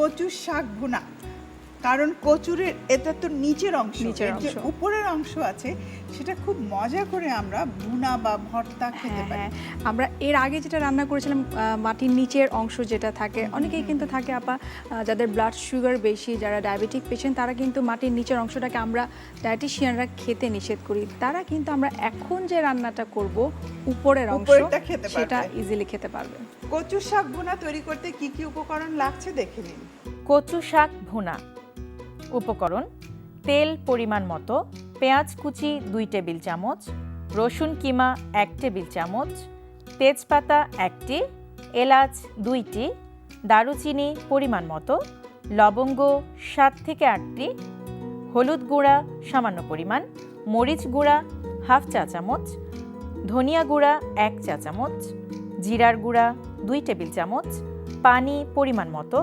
কচুর শাক ভুনা। কারণ কচুরের এটা তো নিচের অংশ, যে উপরের অংশ আছে সেটা খুব মজা করে আমরা ভুনা বা ভর্তা খেতে পারি। আমরা এর আগে যেটা রান্না করেছিলাম মাটির নিচের অংশ যেটা থাকে, অনেকেই কিন্তু থাকে আপা যাদের ব্লাড সুগার বেশি, যারা ডায়াবেটিক পেশেন্ট, তারা কিন্তু মাটির নিচের অংশটাকে আমরা ডায়েটিশিয়ানরা খেতে নিষেধ করি। তারা কিন্তু আমরা এখন যে রান্নাটা করব উপরের অংশ সেটা ইজিলি খেতে পারবে। কচু শাক ভুনা তৈরি করতে কি কি উপকরণ লাগছে দেখে নিন। কচু শাক ভুনা উপকরণ: তেল পরিমাণ মতো, পেঁয়াজ কুচি 2 টেবিল চামচ, রসুন কিমা 1 টেবিল চামচ, তেজপাতা 1টি, এলাচ 2টি, দারুচিনি পরিমাণ মতো, লবঙ্গ 7 থেকে 8টি, হলুদ গুঁড়া সামান্য পরিমাণ, মরিচ গুঁড়া হাফ চা চামচ, ধনিয়া গুঁড়া 1 চা চামচ, জিরার গুঁড়া 2 টেবিল চামচ, পানি পরিমাণ মতো,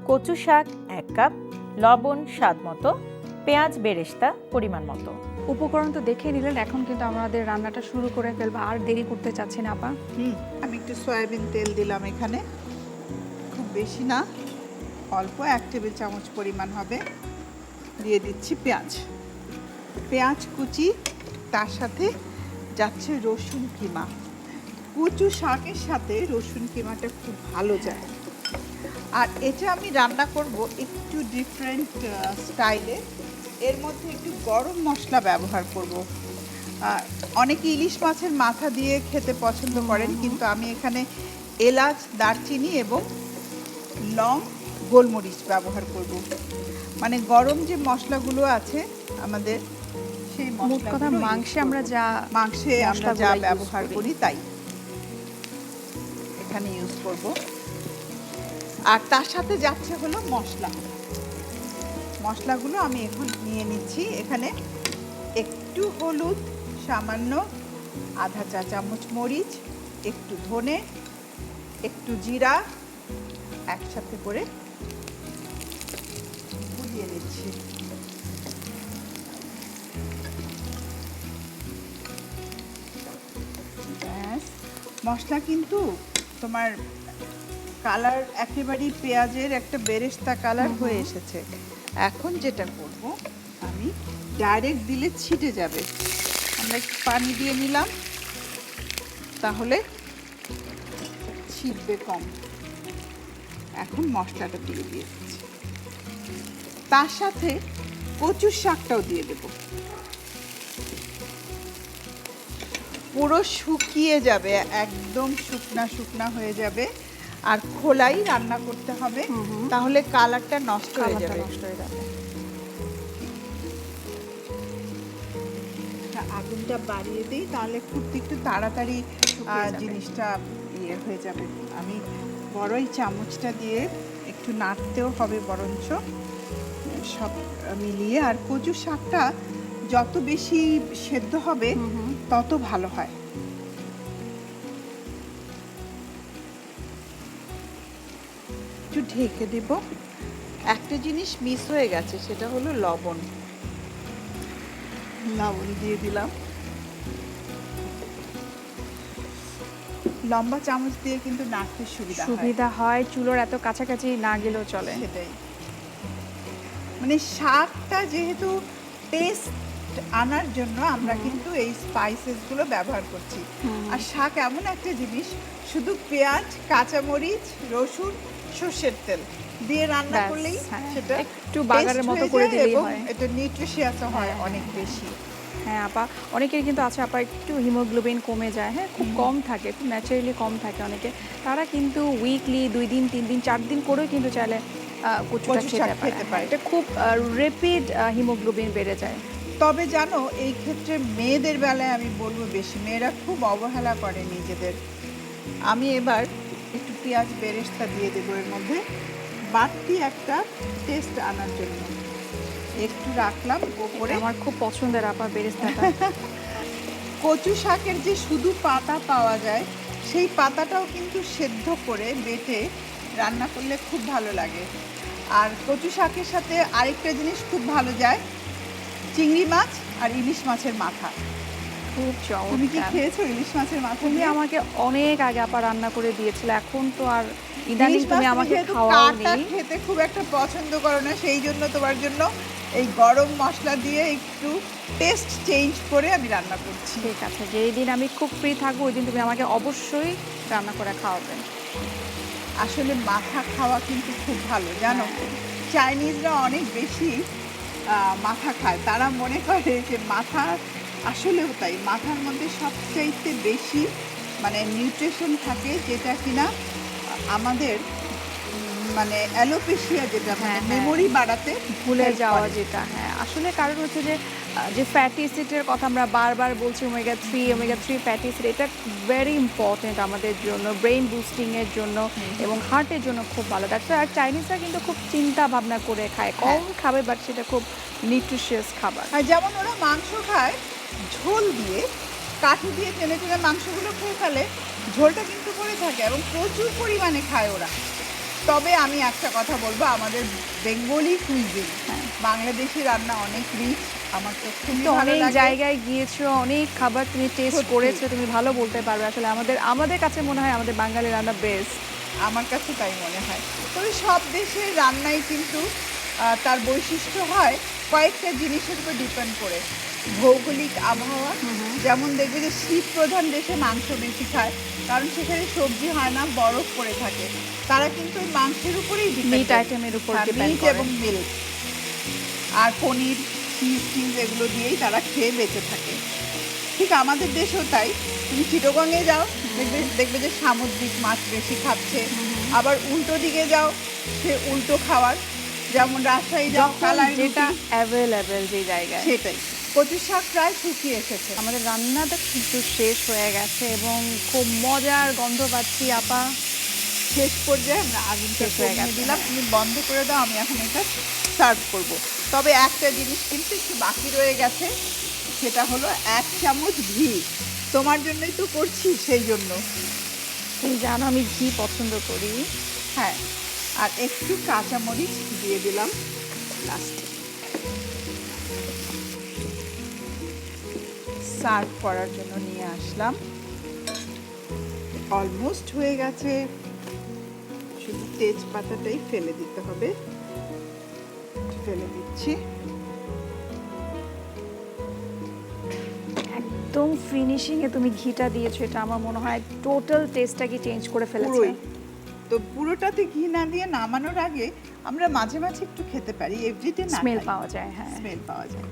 কচু শাক 1 কাপ, লবণ স্বাদ মতো, পেঁয়াজ বেরেস্তা পরিমাণ মতো। উপকরণ তো দেখে নিলেন, এখন কিন্তু আমাদের রান্নাটা শুরু করে ফেলবো, আর দেরি করতে চাচ্ছি না আপা। আমি একটু সয়াবিন তেল দিলাম এখানে, খুব বেশি না, অল্প 1 টেবিল চামচ পরিমাণ হবে। দিয়ে দিচ্ছি পেঁয়াজ কুচি, তার সাথে যাচ্ছে রসুন কিমা। কচু শাকের সাথে রসুন কিমাটা খুব ভালো যায়। আর এটা আমি রান্না করব একটু ডিফারেন্ট স্টাইলে। এর মধ্যে একটু গরম মশলা ব্যবহার করব। অনেকে ইলিশ মাছের মাথা দিয়ে খেতে পছন্দ করেন, কিন্তু আমি এখানে এলাচ, দারচিনি এবং লং, গোলমরিচ ব্যবহার করব। মানে গরম যে মশলাগুলো আছে আমাদের, সেই মশলাগুলো মাংসে আমরা যা ব্যবহার করি তাই এখানে ইউজ করব। আর তার সাথে যাচ্ছে হলো মশলাগুলো আমি এখন নিয়ে নিচ্ছি। এখানে একটু হলুদ, সামান্য আধা চা চামচ মরিচ, একটু ধনে, একটু জিরা একসাথে করে গুলিয়ে নিচ্ছি। ব্যাস, মশলা কিন্তু তোমার কালার একেবারেই পেঁয়াজের একটা বেরেস্তা কালার হয়ে এসেছে। এখন যেটা করব, আমি ডাইরেক্ট দিলে ছিটে যাবে। আমরা একটু পানি দিয়ে নিলাম, তাহলে ছিটবে কম। এখন মশলাটা দিয়ে দিচ্ছি, তার সাথে কচুর শাকটাও দিয়ে দেব। পুরো শুকিয়ে যাবে, একদম শুকনা হয়ে যাবে। আর খোলাই রান্না করতে হবে, তাহলে কালারটা নষ্ট হয়ে যাবে। আগুনটা বাড়িয়ে দিই, তাহলে খুব একটু তাড়াতাড়ি জিনিসটা ইয়ে হয়ে যাবে। আমি বড়ই চামচটা দিয়ে একটু নাড়তেও হবে বরঞ্চ সব মিলিয়ে। আর কচু শাকটা যত বেশি সেদ্ধ হবে তত ভালো হয়। একটু ঢেকে দেব। একটা জিনিস মিস হয়ে গেছে, সেটা হলো লবণ দিয়ে দিলাম। লম্বা চামচ দিয়ে কিন্তু নাড়তে সুবিধা হয়, চুলোর এত কাছাকাছি না গেলেও চলে। সেটাই, মানে শাকটা যেহেতু টেস্ট আনার জন্য আমরা কিন্তু এই স্পাইসেস গুলো ব্যবহার করছি। আর শাক এমন একটা জিনিস, শুধু পেঁয়াজ, কাঁচামরিচ, রসুন, সর্ষের তেল দিয়ে রান্না করলেই সেটা একটু বাগারের মতো করে দিলেই হয়। এটা নিউট্রিশিয়াস হয় অনেক বেশি। হ্যাঁ আপা, অনেকের কিন্তু আছে আপা একটু হিমোগ্লোবিন কমে যায়, হ্যাঁ খুব কম থাকে, খুব ন্যাচারালি কম থাকে অনেকে, তারা কিন্তু উইকলি 2 দিন 3 দিন 4 দিন করেও কিন্তু চাইলে কচুটা খেতে পারে। এটা খুব র্যাপিড হিমোগ্লোবিন বেড়ে যায়। তবে জানো, এই ক্ষেত্রে মেয়েদের বেলায় আমি বলবো বেশি, মেয়েরা খুব অবহেলা করে নিজেদের। আমি এবার একটু পেঁয়াজ বেরেস্তা দিয়ে দেবো এর মধ্যে, বাড়তি একটা টেস্ট আনার জন্য একটু রাখলাম ওপরে। আমার খুব পছন্দের আপা বেরেস্তাটা। কচু শাকের যে শুধু পাতা পাওয়া যায়, সেই পাতাটাও কিন্তু সেদ্ধ করে বেটে রান্না করলে খুব ভালো লাগে। আর কচু শাকের সাথে আরেকটা জিনিস খুব ভালো যায়, চিংড়ি মাছ আর ইলিশ মাছের মাথা। খুব তুমি কি খেয়েছো ইলিশ মাছের মাথা? তুমি আমাকে অনেক আগে আপা রান্না করে দিয়েছিল, এখন তো আর ইদানিং ইলিশ মাছ তুমি আমাকে যেহেতু খাওয়াওনি। কাটা খেতে খুব একটা পছন্দ করো না, সেই জন্য তোমার জন্য এই গরম মশলা দিয়ে একটু টেস্ট চেঞ্জ করে আমি রান্না করছি। ঠিক আছে, যেই দিন আমি খুব ফ্রি থাকবো ওই দিন তুমি আমাকে অবশ্যই রান্না করে খাওয়াবে। আসলে মাথা খাওয়া কিন্তু খুব ভালো, জানো। হ্যাঁ। চাইনিজরা অনেক বেশি মাথা খায়, তারা মনে করে যে মাথা, আসলেও তাই, মাথার মধ্যে সবচাইতে বেশি মানে নিউট্রিশন থাকে, যেটা কিনা আমাদের মানে অ্যালোপেশিয়া, যেটা মানে হ্যাঁ, হ্যাঁ। মেমোরি বাড়াতে ভুলে help যাওয়া করে। যেটা, হ্যাঁ আসলে কারণ হচ্ছে যে যে ফ্যাটি অ্যাসিডের কথা আমরা বারবার বলছি, ওমেগা 3 ফ্যাটি অ্যাসিড, এটা ভেরি ইম্পর্টেন্ট আমাদের জন্য, ব্রেইন বুস্টিং এর জন্য এবং হার্টের জন্য খুব ভালো। দ্যাটস আর চাইনিজরা কিন্তু খুব চিন্তা ভাবনা করে খায়, কম খাবে বাট সেটা খুব নিউট্রিশিয়াস খাবার। আর যেমন ওরা মাংস খায় ঝোল দিয়ে, কাঠি দিয়ে টেনে টেনে মাংসগুলো খেয়ে ফেলে, ঝোলটা কিন্তু পড়ে থাকে এবং প্রচুর পরিমাণে খায় ওরা। তবে আমি একটা কথা বলবো, আমাদের বেঙ্গলি কুইজিন, বাংলাদেশি রান্না অনেক রিচ, আমার তো খুবই ভালো অনেক লাগে। জায়গায় গিয়েছো, অনেক খাবার তুমি টেস্ট সত্যি। করেছো, তুমি ভালো বলতে পারবে। আসলে আমাদের কাছে মনে হয় আমাদের বাঙালি রান্না বেস্ট। আমার কাছে তাই মনে হয়। তবে সব দেশের রান্নাই কিন্তু তার বৈশিষ্ট্য হয় কয়েকটা জিনিসের উপর ডিপেন্ড করে। ভৌগোলিক আবহাওয়া, যেমন দেখবে যে শীত প্রধান দেশে মাংস বেশি খায়, কারণ সেখানে সবজি হয় না, বরফ পড়ে থাকে। তারা কিন্তু ওই মাংসের উপরেই মিট আইটেমের উপর ডিপেন্ড মিট করে এবং মিল্ক আর পনির, চিজ এগুলো দিয়েই তারা খেয়ে বেঁচে থাকে। ঠিক আমাদের দেশেও তাই। তুমি চিটাগংয়ে যাও, দেখবে যে সামুদ্রিক মাছ বেশি খাচ্ছে। আবার উল্টো দিকে যাও, সে উল্টো খাওয়ার, যেমন রাজশাহী যাও, কালাই যেটা রুটি, অ্যাভেলেবেল যে জায়গায়। সেটাই। কচু শাক প্রায় শুকিয়ে এসেছে। আমাদের রান্নাটা কিন্তু শেষ হয়ে গেছে এবং খুব মজার গন্ধ পাচ্ছি আপা। শেষ পর্যায়ে আমরা আগুনটা শেষ হয়ে কমিয়ে গেছে, দিলাম, তুমি বন্ধ করে দাও, আমি এখন এটা সার্ভ করব। তবে একটা জিনিস কিন্তু একটু বাকি রয়ে গেছে, সেটা হলো 1 চামচ ঘি। তোমার জন্যই তো করছি, সেই জন্য। তুমি জানো আমি ঘি পছন্দ করি। হ্যাঁ, আর একটু কাঁচামরিচ দিয়ে দিলাম লাস্টে। সার্ভ করার জন্য নিয়ে আসলাম। অলমোস্ট হয়ে গেছে, শুধু তেজপাতাটাই ফেলে দিতে হবে। ফেলে দিচ্ছি। একদম ফিনিশিং এ তুমি ঘিটা দিয়েছো, এটা আমার মনে হয় টোটাল টেস্টটাকে চেঞ্জ করে ফেলেছে। পুরোই। তো পুরোটাতে ঘি না দিয়ে নামানোর আগে আমরা মাঝে মাঝে একটু খেতে পারি, এভরিডে না। স্মেল পাওয়া যায়, হ্যাঁ স্মেল পাওয়া যায়।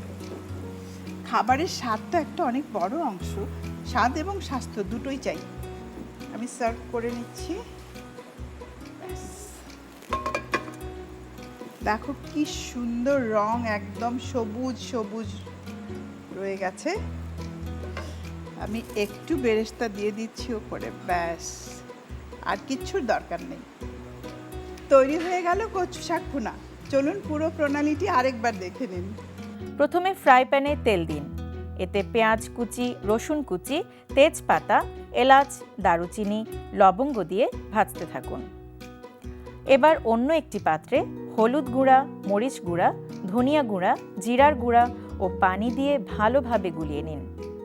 খাবারের স্বাদ তো একটা অনেক বড় অংশ, স্বাদ এবং স্বাস্থ্য দুটোই চাই। আমি সার্ভ করে নিচ্ছি। ব্যাস। দেখো কি সুন্দর রং, একদম সবুজ সবুজ রয়ে গেছে। আমি একটু বেরেস্তা দিয়ে দিচ্ছি উপরে, ব্যাস, আর কিচ্ছুর দরকার নেই। তৈরি হয়ে গেল কচু শাক ভুনা। চলুন পুরো প্রণালীটি আরেকবার দেখে নিন। প্রথমে ফ্রাই প্যানে তেল দিন, এতে পেঁয়াজ কুচি, রসুন কুচি, তেজপাতা, এলাচ, দারুচিনি, লবঙ্গ দিয়ে ভাজতে থাকুন। এবার অন্য একটি পাত্রে হলুদ গুঁড়া, মরিচ গুঁড়া, ধনিয়া গুঁড়া, জিরার গুঁড়া ও পানি দিয়ে ভালোভাবে গুলিয়ে নিন।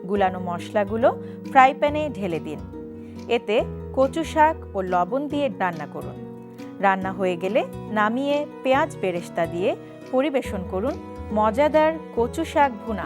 গুলানো মশলাগুলো ফ্রাই প্যানে ঢেলে দিন। এতে কচু শাক ও লবণ দিয়ে রান্না করুন। রান্না হয়ে গেলে নামিয়ে পেঁয়াজ বেরেস্তা দিয়ে পরিবেশন করুন মজাদার কচু শাক ভুনা।